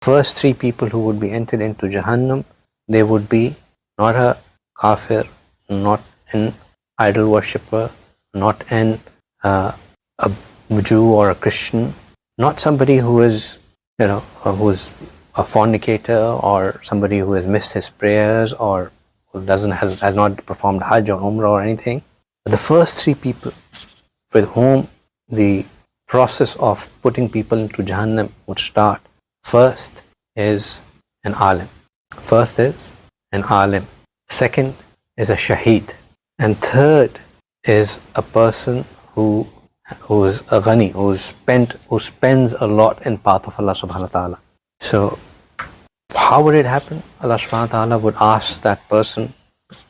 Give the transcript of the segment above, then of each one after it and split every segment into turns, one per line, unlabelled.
First three people who would be entered into Jahannam, they would be not a kafir, not an idol worshipper, not a Jew or a Christian, not somebody who is, who's a fornicator, or somebody who has missed his prayers, or who has not performed Hajj or Umrah or anything. But the first three people with whom the process of putting people into Jahannam would start, first is an alim. First is an alim. Second is a shaheed. And third is a person who is a ghani, who spends a lot in path of Allah subhanahu wa ta'ala. So how would it happen? Allah subhanahu wa ta'ala would ask that person,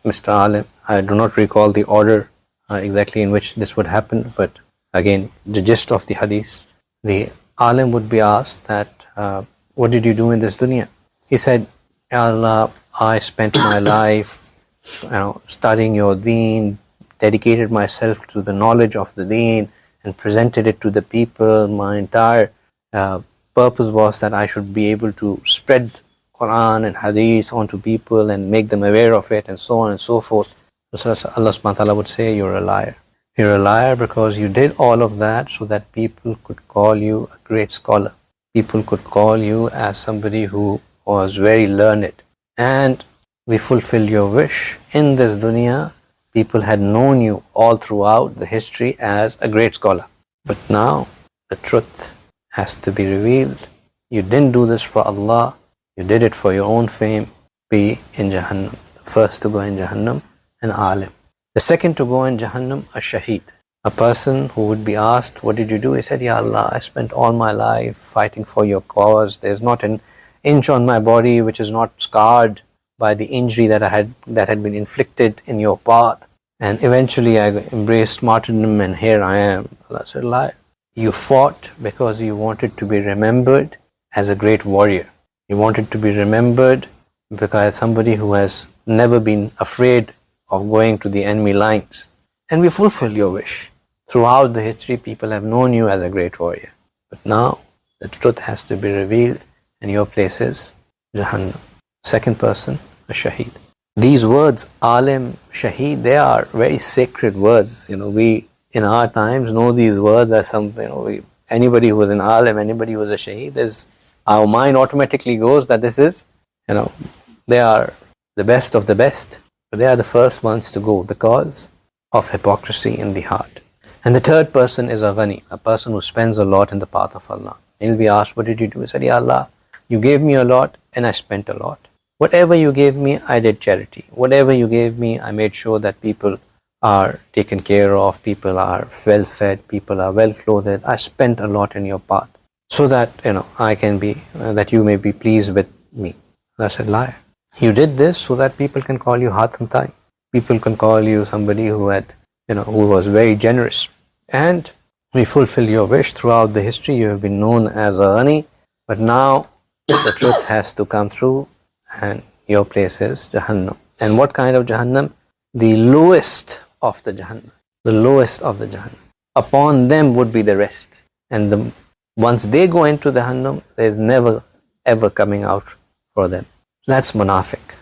Mr. Alim, I do not recall the order exactly in which this would happen, but again, the gist of the hadith, the alim would be asked that, what did you do in this dunya? He said, Ya Allah, I spent my life studying your deen, dedicated myself to the knowledge of the deen and presented it to the people. My entire purpose was that I should be able to spread Quran and Hadith onto people and make them aware of it, and so on and so forth. So Allah subhanahu wa ta'ala would say, you're a liar. You're a liar because you did all of that so that people could call you a great scholar. People could call you as somebody who was very learned. And we fulfill your wish. In this dunya, people had known you all throughout the history as a great scholar. But now, the truth has to be revealed. You didn't do this for Allah. You did it for your own fame. Be in Jahannam. The first to go in Jahannam, an alim. The second to go in Jahannam, a shaheed. A person who would be asked, what did you do? He said, Ya Allah, I spent all my life fighting for your cause. There's not an inch on my body which is not scarred by the injury that had been inflicted in your path. And eventually I embraced martyrdom, and here I am. Allah said, lie. You fought because you wanted to be remembered as a great warrior. You wanted to be remembered because somebody who has never been afraid of going to the enemy lines. And we fulfill your wish. Throughout the history, people have known you as a great warrior. But now, the truth has to be revealed, and your place is Jahannam. Second person, a shaheed. These words, alim, shaheed, they are very sacred words. We in our times know these words as something, anybody who is an alim, anybody who is a shaheed, our mind automatically goes that this is, they are the best of the best. But they are the first ones to go because of hypocrisy in the heart. And the third person is a ghani, a person who spends a lot in the path of Allah. He'll be asked, what did you do? He said, Ya Allah, you gave me a lot and I spent a lot. Whatever you gave me, I did charity. Whatever you gave me, I made sure that people are taken care of, people are well fed, people are well clothed. I spent a lot in your path so that, I can be, that you may be pleased with me. And I said, liar. You did this so that people can call you Hatam Tai. People can call you somebody who was very generous. And we fulfill your wish. Throughout the history, you have been known as a ghani. But now, the truth has to come through, and your place is Jahannam. And what kind of Jahannam? The lowest of the Jahannam. The lowest of the Jahannam. Upon them would be the rest. And once they go into Jahannam, there is never ever coming out for them. That's munafiq.